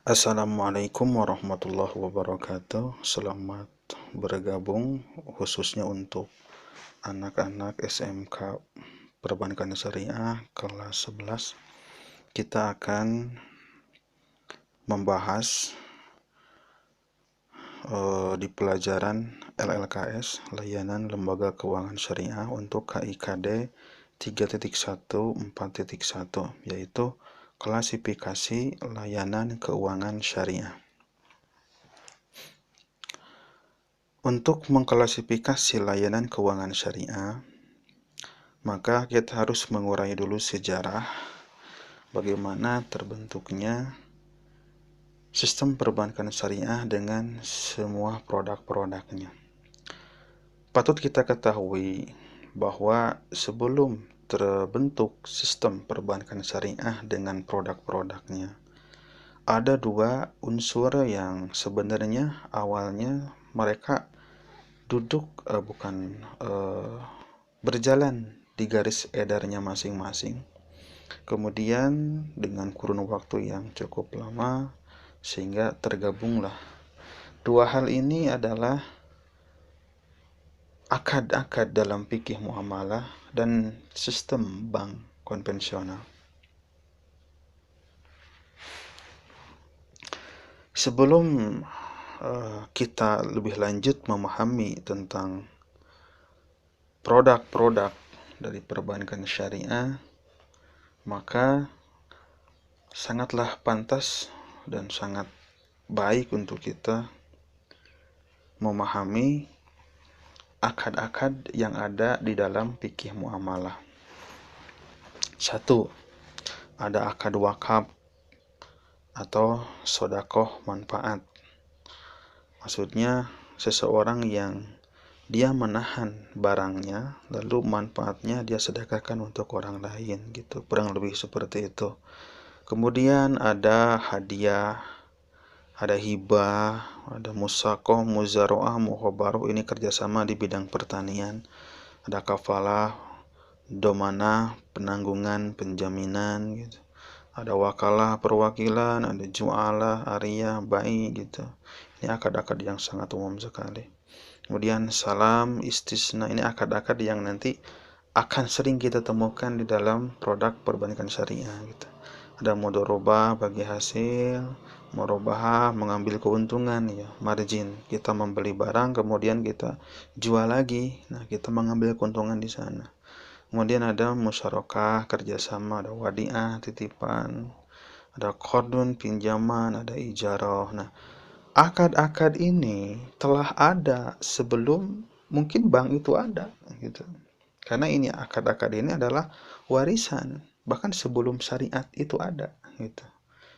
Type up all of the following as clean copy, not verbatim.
Assalamualaikum warahmatullahi wabarakatuh. Selamat bergabung khususnya untuk anak-anak SMK Perbankan Syariah kelas 11. Kita akan membahas di pelajaran LLKS, Layanan Lembaga Keuangan Syariah untuk KIKD 3.1 4.1, yaitu klasifikasi layanan keuangan syariah. Untuk mengklasifikasi layanan keuangan syariah, maka kita harus mengurai dulu sejarah bagaimana terbentuknya sistem perbankan syariah dengan semua produk-produknya. Patut kita ketahui bahwa sebelum terbentuk sistem perbankan syariah dengan produk-produknya, ada dua unsur yang sebenarnya awalnya mereka berjalan di garis edarnya masing-masing. Kemudian dengan kurun waktu yang cukup lama sehingga tergabunglah. Dua hal ini adalah akad-akad dalam fikih muamalah dan sistem bank konvensional. Sebelum kita lebih lanjut memahami tentang produk-produk dari perbankan syariah, maka sangatlah pantas dan sangat baik untuk kita memahami akad-akad yang ada di dalam fikih muamalah. 1. Ada akad wakaf atau sodakoh manfaat. Maksudnya seseorang yang dia menahan barangnya lalu manfaatnya dia sedekahkan untuk orang lain gitu, kurang lebih seperti itu. Kemudian ada hadiah, ada hibah, ada musakoh, muzaroah, muhobaroh, ini kerjasama di bidang pertanian. Ada kafalah, domanah, penanggungan, penjaminan gitu. Ada wakalah, perwakilan, ada jualah, ariyah, bai gitu. Ini akad-akad yang sangat umum sekali. Kemudian salam, istisna, ini akad-akad yang nanti akan sering kita temukan di dalam produk perbankan syariah gitu. Ada mudharabah, bagi hasil, murabahah, mengambil keuntungan ya, margin. Kita membeli barang kemudian kita jual lagi. Nah, kita mengambil keuntungan di sana. Kemudian ada musyarakah, kerjasama, ada wadiah, titipan, ada qardun, pinjaman, ada ijarah. Nah, akad-akad ini telah ada sebelum mungkin bank itu ada gitu. Karena ini akad-akad ini adalah warisan, bahkan sebelum syariat itu ada gitu.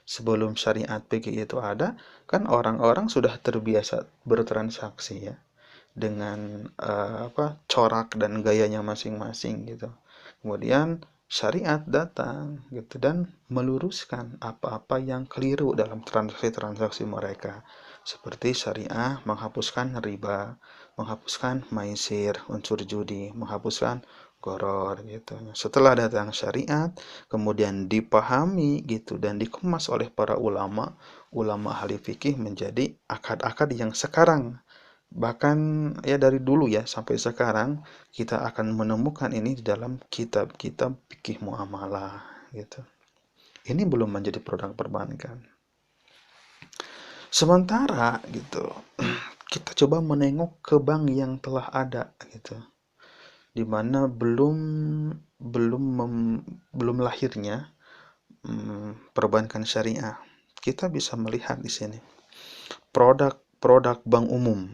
Sebelum syariat fikih itu ada, kan orang-orang sudah terbiasa bertransaksi ya dengan corak dan gayanya masing-masing gitu. Kemudian syariat datang gitu dan meluruskan apa-apa yang keliru dalam transaksi-transaksi mereka. Seperti syariah menghapuskan riba, menghapuskan maisir, unsur judi, menghapuskan goror gitu. Setelah datang syariat, kemudian dipahami gitu dan dikemas oleh para ulama ahli fikih menjadi akad-akad yang sekarang, bahkan ya dari dulu ya sampai sekarang kita akan menemukan ini di dalam kitab-kitab fikih muamalah gitu. Ini belum menjadi produk perbankan. Sementara gitu, kita coba menengok ke bank yang telah ada gitu, di mana belum lahirnya perbankan syariah. Kita bisa melihat di sini produk-produk bank umum.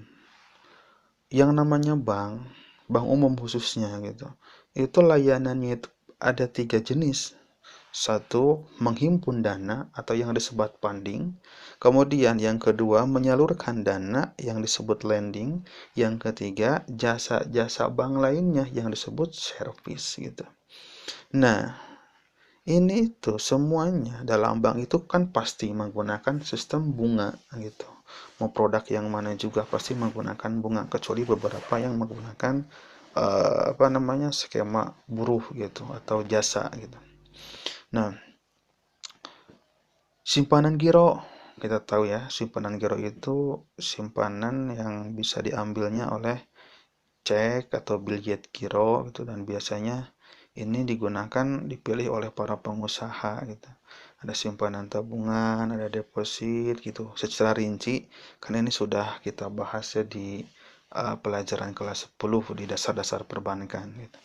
Yang namanya bank umum khususnya gitu, itu layanannya itu ada 3 jenis. Satu, menghimpun dana atau yang disebut funding. Kemudian yang kedua, menyalurkan dana yang disebut lending. Yang ketiga, jasa-jasa bank lainnya yang disebut service gitu. Nah, ini tuh semuanya dalam bank itu kan pasti menggunakan sistem bunga gitu. Mau produk yang mana juga pasti menggunakan bunga, kecuali beberapa yang menggunakan skema buruh gitu atau jasa gitu. Nah, simpanan giro kita tahu ya, simpanan giro itu simpanan yang bisa diambilnya oleh cek atau biljet giro gitu, dan biasanya ini dipilih oleh para pengusaha gitu. Ada simpanan tabungan, ada deposit gitu. Secara rinci kan ini sudah kita bahas ya di pelajaran kelas 10 di dasar-dasar perbankan gitu.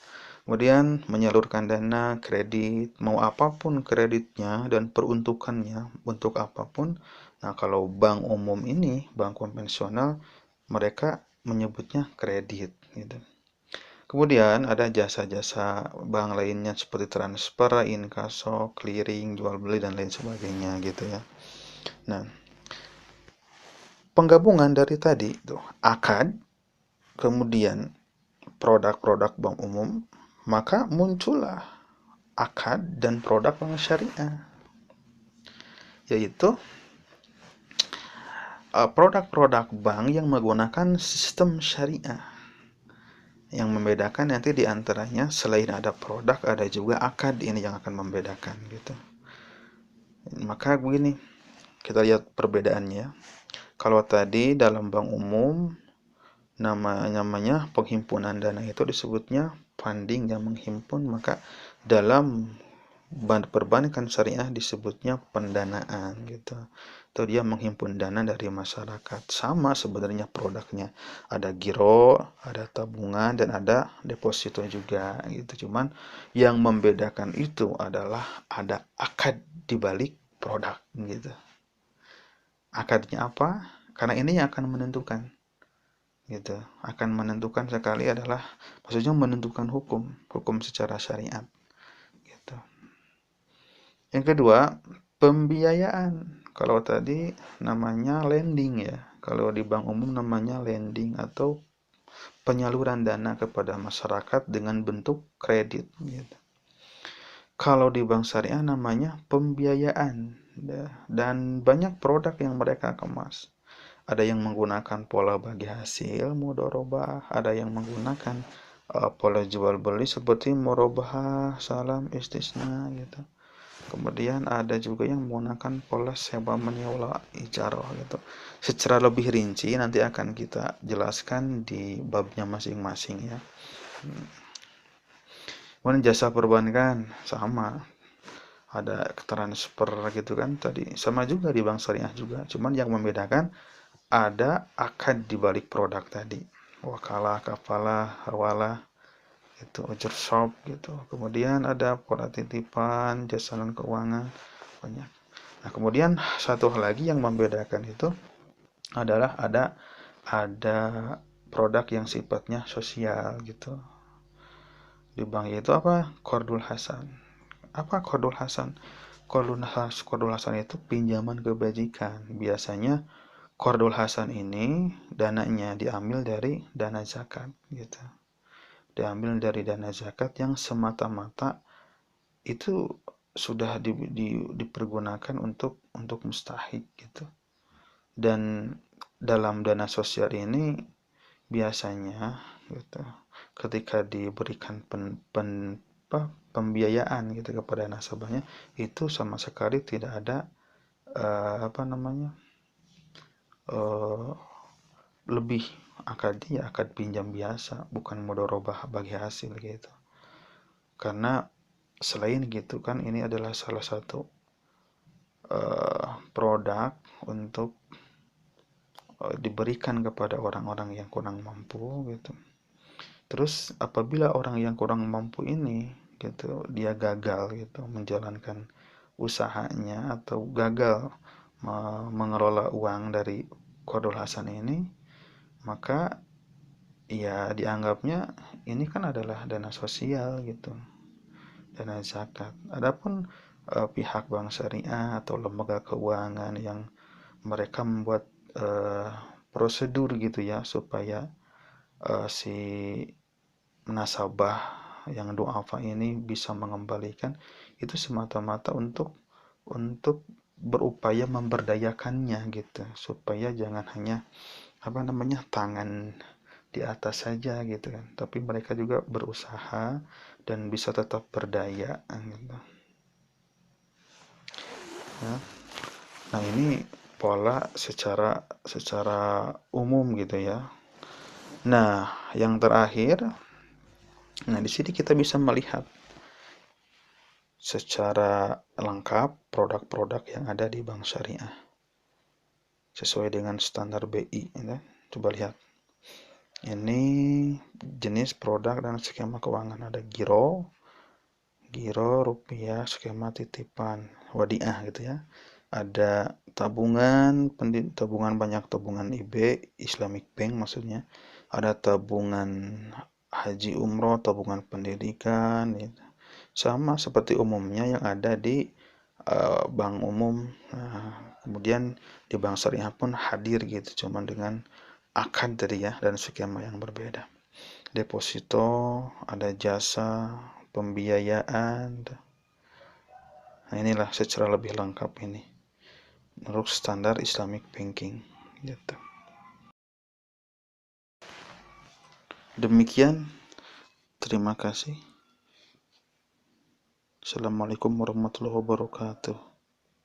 Kemudian menyalurkan dana, kredit, mau apapun kreditnya dan peruntukannya untuk apapun. Nah, kalau bank umum ini, bank konvensional, mereka menyebutnya kredit gitu. Kemudian ada jasa-jasa bank lainnya seperti transfer, inkaso, clearing, jual beli dan lain sebagainya gitu ya. Nah, penggabungan dari tadi tuh akad, kemudian produk-produk bank umum, maka muncullah akad dan produk bank syariah, yaitu produk-produk bank yang menggunakan sistem syariah. Yang membedakan nanti diantaranya selain ada produk, ada juga akad, ini yang akan membedakan gitu. Maka begini, kita lihat perbedaannya. Kalau tadi dalam bank umum namanya penghimpunan dana itu disebutnya funding, yang menghimpun, maka dalam perbankan syariah disebutnya pendanaan gitu. Atau dia menghimpun dana dari masyarakat. Sama sebenarnya produknya. Ada giro, ada tabungan, dan ada deposito juga gitu. Cuman yang membedakan itu adalah ada akad di balik produk gitu. Akadnya apa? Karena ini yang akan menentukan gitu. Akan menentukan sekali adalah maksudnya menentukan hukum secara syariat gitu. Yang kedua, pembiayaan. Kalau tadi namanya lending ya. Kalau di bank umum namanya lending atau penyaluran dana kepada masyarakat dengan bentuk kredit gitu. Kalau di bank syariah namanya pembiayaan, dan banyak produk yang mereka kemas. Ada yang menggunakan pola bagi hasil mudharabah, ada yang menggunakan pola jual beli seperti murabahah, salam, istisna gitu. Kemudian ada juga yang menggunakan pola sewa menyewa ijarah gitu. Secara lebih rinci nanti akan kita jelaskan di babnya masing-masing ya. Kemudian jasa perbankan sama, ada transfer gitu kan tadi, sama juga di bank syariah juga. Cuman yang membedakan ada akad di balik produk tadi. Wakalah, kafalah, hawalah, itu ujur shop gitu. Kemudian ada pola titipan, jasa non keuangan, banyak. Nah, kemudian satu hal lagi yang membedakan itu adalah ada produk yang sifatnya sosial gitu. Di bank itu apa? Qardul Hasan. Apa Qardul Hasan? Qardul Hasan itu pinjaman kebajikan. Biasanya Qardul Hasan ini dananya diambil dari dana zakat gitu. Diambil dari dana zakat yang semata-mata itu sudah dipergunakan untuk mustahik gitu. Dan dalam dana sosial ini biasanya gitu, ketika diberikan pembiayaan gitu kepada nasabahnya, itu sama sekali tidak ada lebih akadnya, akad pinjam biasa, bukan mudharabah bagi hasil gitu. Karena selain gitu kan ini adalah salah satu produk untuk diberikan kepada orang-orang yang kurang mampu gitu. Terus apabila orang yang kurang mampu ini gitu, dia gagal gitu menjalankan usahanya atau gagal mengelola uang dari Qardul Hasan ini, maka ya dianggapnya ini kan adalah dana sosial gitu, dana zakat. Adapun pihak bank syariah atau lembaga keuangan yang mereka membuat prosedur gitu ya supaya si nasabah yang duafa ini bisa mengembalikan, itu semata-mata untuk berupaya memberdayakannya gitu, supaya jangan hanya tangan di atas saja gitu kan, tapi mereka juga berusaha dan bisa tetap berdaya gitu. Ya. Nah, ini pola secara umum gitu ya. Nah, yang terakhir, di sini kita bisa melihat secara lengkap produk-produk yang ada di bank syariah sesuai dengan standar BI ya. Coba lihat. Ini jenis produk dan skema keuangan, ada giro, rupiah, skema titipan, wadiah gitu ya. Ada tabungan, banyak tabungan IB, Islamic Bank maksudnya. Ada tabungan haji umroh, tabungan pendidikan, gitu. Sama seperti umumnya yang ada di bank umum. Nah, kemudian di bank syariah pun hadir gitu, cuman dengan akad tadi ya dan skema yang berbeda. Deposito, ada jasa, pembiayaan. Nah, inilah secara lebih lengkap ini menurut standar Islamic Banking gitu. Demikian, terima kasih. Assalamualaikum warahmatullahi wabarakatuh.